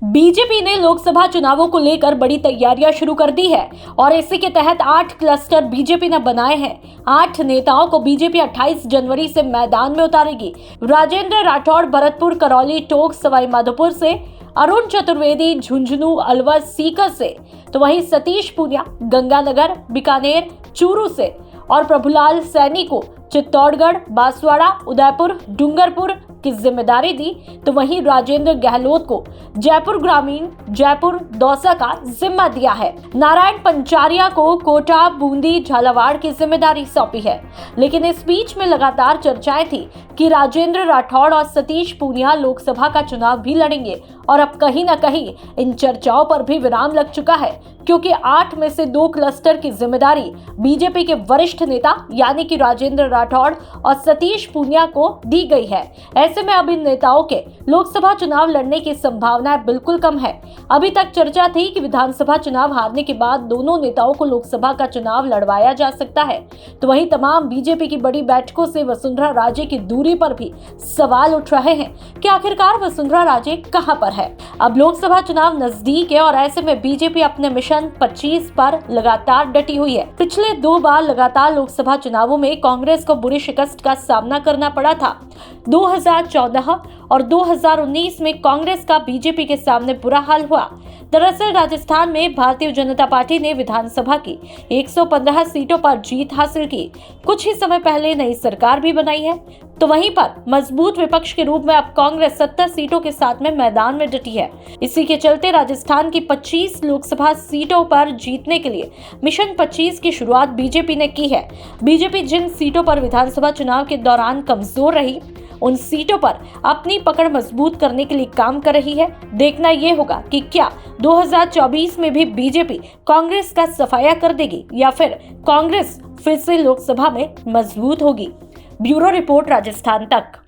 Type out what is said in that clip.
BJP ने लोकसभा चुनावों को लेकर बड़ी तैयारियां शुरू कर दी है और इसी के तहत 8 क्लस्टर बीजेपी ने बनाए हैं। 8 नेताओं को बीजेपी 28 जनवरी से मैदान में उतारेगी। राजेंद्र राठौड़ भरतपुर, करौली, टोंक, सवाई माधोपुर से, अरुण चतुर्वेदी झुंझुनू, अलवर, सीकर से, तो वहीं सतीश पूनिया गंगानगर, बीकानेर, चूरू से और प्रभुलाल सैनी को चित्तौड़गढ़, बांसवाड़ा, उदयपुर, डूंगरपुर की जिम्मेदारी दी, तो वहीं राजेंद्र गहलोत को जयपुर ग्रामीण, जयपुर, दौसा का जिम्मा दिया है। नारायण पंचारिया को कोटा, बूंदी, झालावाड़ की जिम्मेदारी सौंपी है। लेकिन इस बीच में लगातार चर्चाएं थी कि राजेंद्र राठौड़ और सतीश पूनिया लोकसभा का चुनाव भी लड़ेंगे और अब कहीं न कहीं इन चर्चाओं पर भी विराम लग चुका है, क्योंकि 8 में से 2 क्लस्टर की जिम्मेदारी बीजेपी के वरिष्ठ नेता यानी कि राजेंद्र राठौड़ और सतीश पूनिया को दी गई है। ऐसे में अब इन नेताओं के लोकसभा चुनाव लड़ने की संभावना बिल्कुल कम है। अभी तक चर्चा थी कि विधानसभा चुनाव हारने के बाद दोनों नेताओं को लोकसभा का चुनाव लड़वाया जा सकता है, तो वहीं तमाम बीजेपी की बड़ी बैठकों से वसुंधरा राजे की दूरी पर भी सवाल उठ रहे हैं कि आखिरकार वसुंधरा राजे कहां पर है। अब लोकसभा चुनाव नजदीक है और ऐसे में बीजेपी अपने मिशन 25 पर लगातार डटी हुई है। पिछले 2 बार लगातार लोकसभा चुनावों में कांग्रेस को बुरी शिकस्त का सामना करना पड़ा था। 2014 और 2019 में कांग्रेस का बीजेपी के सामने बुरा हाल हुआ। दरअसल राजस्थान में भारतीय जनता पार्टी ने विधानसभा की 115 सीटों पर जीत हासिल की। कुछ ही समय पहले नई सरकार भी बनाई है, तो वहीं पर मजबूत विपक्ष के रूप में अब कांग्रेस 70 सीटों के साथ में मैदान में डटी है। इसी के चलते राजस्थान की 25 लोकसभा सीटों पर जीतने के लिए मिशन 25 की शुरुआत बीजेपी ने की है। बीजेपी जिन सीटों पर विधानसभा चुनाव के दौरान कमजोर रही, उन सीटों पर अपनी पकड़ मजबूत करने के लिए काम कर रही है। देखना यह होगा कि क्या 2024 में भी बीजेपी कांग्रेस का सफाया कर देगी या फिर कांग्रेस फिर से लोकसभा में मजबूत होगी। ब्यूरो रिपोर्ट, राजस्थान तक।